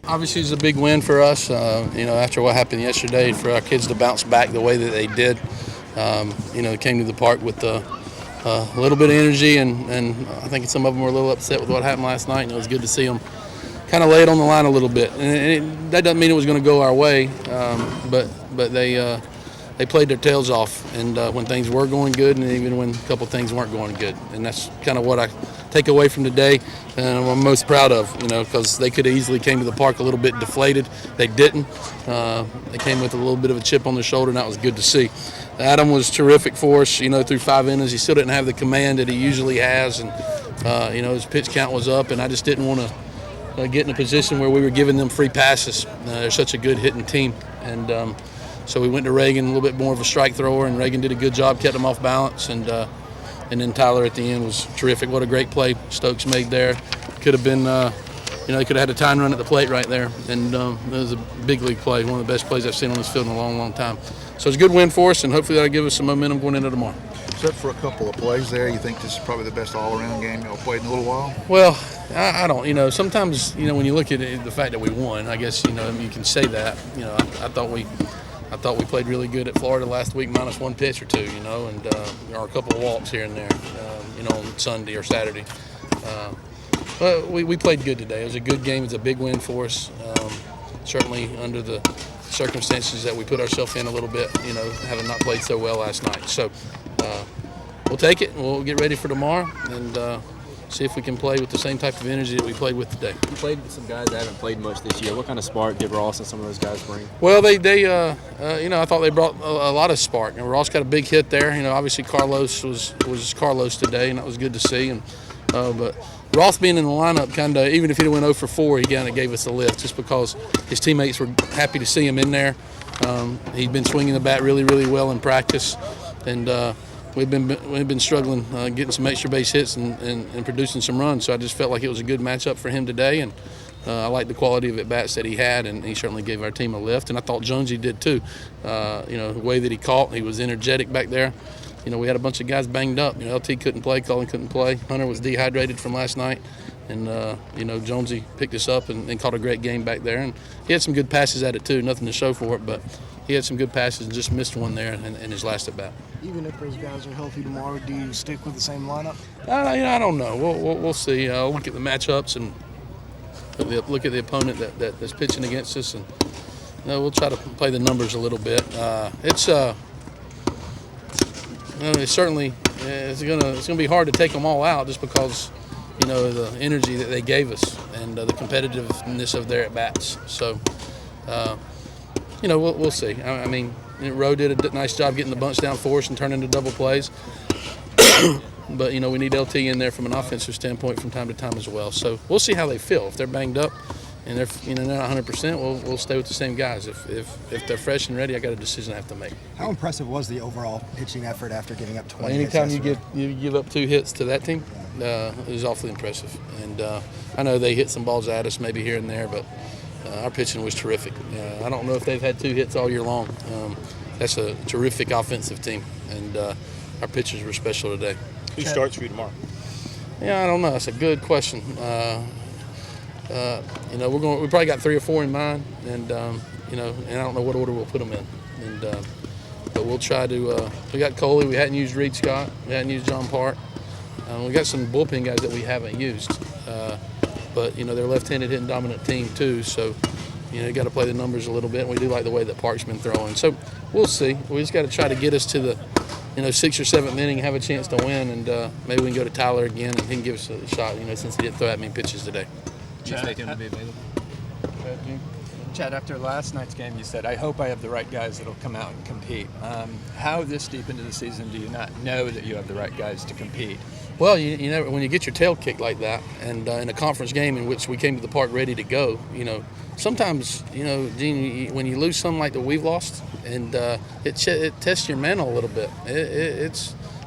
Obviously, it's a big win for us. After what happened yesterday, for our kids to bounce back the way that they did. They came to the park with a little bit of energy, and I think some of them were a little upset with what happened last night. And it was good to see them kind of lay it on the line a little bit. And that doesn't mean it was going to go our way, but they played their tails off. And when things were going good, and even when a couple things weren't going good, and that's kind of what I take away from today, and I'm most proud of, because they could have easily came to the park a little bit deflated. They didn't. They came with a little bit of a chip on their shoulder, and that was good to see. Adam was terrific for us, through 5 innings. He still didn't have the command that he usually has, and, his pitch count was up, and I just didn't want to get in a position where we were giving them free passes. They're such a good hitting team, and so we went to Reagan, a little bit more of a strike thrower, and Reagan did a good job, kept him off balance, and then Tyler at the end was terrific. What a great play Stokes made there. Could have been, he could have had a time run at the plate right there, and it was a big league play, one of the best plays I've seen on this field in a long, long time. So it's a good win for us, and hopefully that'll give us some momentum going into tomorrow. Except for a couple of plays there, you think this is probably the best all-around game you've played in a little while? Well, I don't. Sometimes, when you look at it, the fact that we won, I guess, you can say that. I thought we played really good at Florida last week, minus one pitch or two, and there are a couple of walks here and there, on Sunday or Saturday. But we played good today. It was a good game. It's a big win for us. Certainly under the circumstances that we put ourselves in a little bit, having not played so well last night. So we'll take it, and we'll get ready for tomorrow and see if we can play with the same type of energy that we played with today. You played with some guys that haven't played much this year. What kind of spark did Ross and some of those guys bring? Well, I thought they brought a lot of spark. And Ross got a big hit there. Obviously Carlos was Carlos today, and that was good to see. And but Ross being in the lineup, kind of, even if he'd have went 0 for 4, he kind of gave us a lift just because his teammates were happy to see him in there. He'd been swinging the bat really, really well in practice, and we've been struggling getting some extra base hits and producing some runs. So I just felt like it was a good matchup for him today, and I liked the quality of at bats that he had, and he certainly gave our team a lift. And I thought Jonesy did too. The way that he caught, he was energetic back there. We had a bunch of guys banged up. LT couldn't play, Colin couldn't play. Hunter was dehydrated from last night. And, Jonesy picked us up and caught a great game back there. And he had some good passes at it too, nothing to show for it, but he had some good passes and just missed one there in his last at bat. Even if those guys are healthy tomorrow, do you stick with the same lineup? I don't know. We'll see. I'll look at the matchups and look at the opponent that's pitching against us, and we'll try to play the numbers a little bit. It's certainly it's gonna be hard to take them all out just because the energy that they gave us and the competitiveness of their at bats. So we'll see. I mean, Rowe did a nice job getting the bunch down for us and turning into double plays. But we need LT in there from an offensive standpoint from time to time as well. So we'll see how they feel. If they're banged up and they're not 100%, we'll stay with the same guys. If they're fresh and ready, I got a decision I have to make. How impressive was the overall pitching effort after giving up 20 Anytime hits? you give up 2 hits to that team, it was awfully impressive. And I know they hit some balls at us maybe here and there, but our pitching was terrific. I don't know if they've had 2 hits all year long. That's a terrific offensive team, and our pitchers were special today. Who starts for you tomorrow? Yeah, I don't know. That's a good question. We probably got 3 or 4 in mind, and and I don't know what order we'll put them in. And but we'll try to. We got Coley. We hadn't used Reed Scott. We hadn't used John Park. We got some bullpen guys that we haven't used, but they're left-handed hitting dominant team too. So you got to play the numbers a little bit. And we do like the way that Park's been throwing. So we'll see. We just got to try to get us to the 6th or 7th inning, have a chance to win, and maybe we can go to Tyler again and he can give us a shot. Since he didn't throw that many pitches today. Do you expect him to be available? Chad, after last night's game, you said, I hope I have the right guys that will come out and compete. How this deep into the season do you not know that you have the right guys to compete? Well, you never, when you get your tail kicked like that, and in a conference game in which we came to the park ready to go, sometimes, Gene, when you lose something like that we've lost, and it tests your mental a little bit.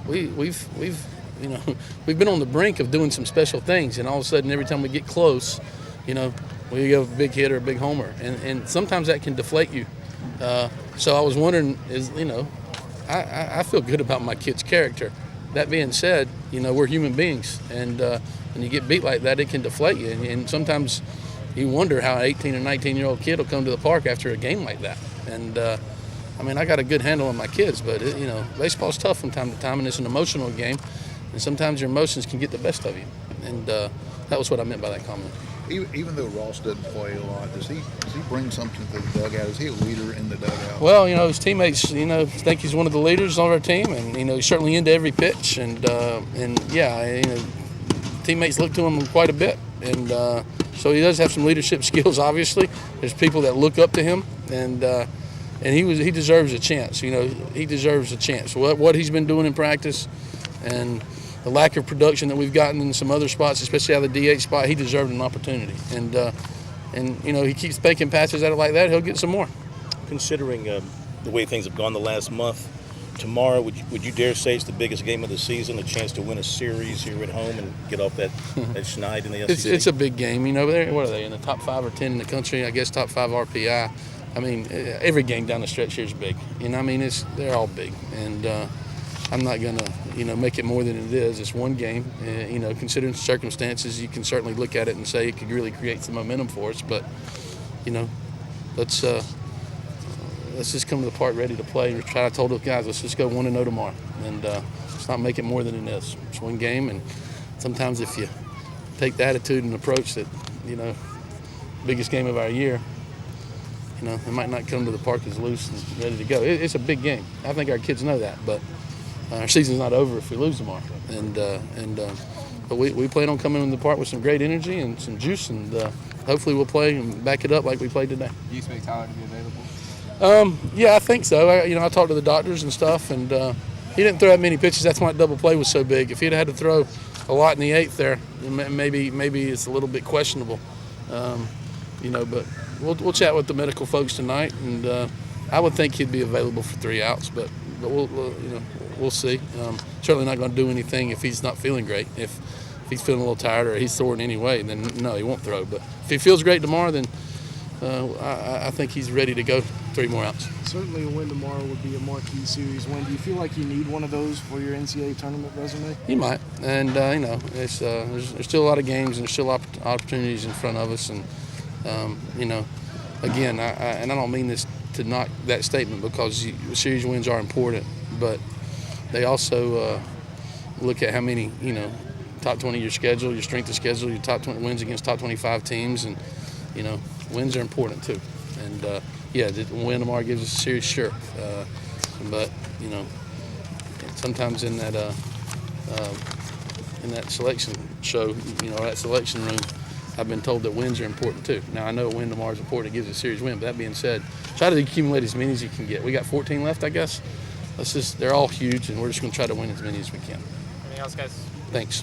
We've been on the brink of doing some special things, and all of a sudden, every time we get close, we have a big hit or a big homer, and sometimes that can deflate you. So I was wondering, I feel good about my kid's character. That being said, we're human beings, and when you get beat like that, it can deflate you, and sometimes, you wonder how an 18 or 19-year-old kid will come to the park after a game like that. And I mean, I got a good handle on my kids, but baseball's tough from time to time, and it's an emotional game, and sometimes your emotions can get the best of you. And that was what I meant by that comment. Even though Ross doesn't play a lot, does he bring something to the dugout? Is he a leader in the dugout? Well, his teammates, think he's one of the leaders on our team, and he's certainly into every pitch, and yeah, teammates look to him quite a bit, and so he does have some leadership skills. Obviously, there's people that look up to him, and he deserves a chance. He deserves a chance. What he's been doing in practice, and the lack of production that we've gotten in some other spots, especially out of the DH spot, he deserved an opportunity. And he keeps making passes at it like that, he'll get some more. Considering the way things have gone the last month, tomorrow, would you dare say it's the biggest game of the season, a chance to win a series here at home and get off that schneid in the SEC? It's a big game. What are they, in the top 5 or 10 in the country? I guess top 5 RPI. I mean, every game down the stretch here is big. They're all big. And I'm not going to, make it more than it is. It's one game. Considering the circumstances, you can certainly look at it and say it could really create some momentum for us. But, let's just come to the park ready to play. I told the guys, let's just go 1-0 tomorrow. And let's not make it more than it is. It's one game. And sometimes if you take the attitude and approach that, biggest game of our year, it might not come to the park as loose and ready to go. It's a big game. I think our kids know that. But our season's not over if we lose tomorrow, but we plan on coming in the park with some great energy and some juice, and hopefully we'll play and back it up like we played today. Do you expect Tyler to be available? Yeah, I think so. I talked to the doctors and stuff, and he didn't throw that many pitches. That's why double play was so big. If he'd had to throw a lot in the 8th there, maybe it's a little bit questionable. But we'll chat with the medical folks tonight, and I would think he'd be available for 3 outs, but we'll see. Certainly not going to do anything if he's not feeling great. If he's feeling a little tired or he's sore in any way, then no, he won't throw. But if he feels great tomorrow, then I think he's ready to go 3 more outs. Certainly a win tomorrow would be a marquee series win. Do you feel like you need one of those for your NCAA tournament resume? You might. And, it's, there's still a lot of games and there's still opportunities in front of us. And, again, I don't mean this to knock that statement, because series wins are important, but they also look at how many, top 20 your schedule, your strength of schedule, your top 20 wins against top 25 teams, and wins are important too. And the win tomorrow gives us a series, sure, but sometimes in that selection show, that selection room, I've been told that wins are important too. Now, I know a win tomorrow is important. It gives a series win. But that being said, try to accumulate as many as you can get. We got 14 left, I guess. They're all huge, and we're just going to try to win as many as we can. Anything else, guys? Thanks.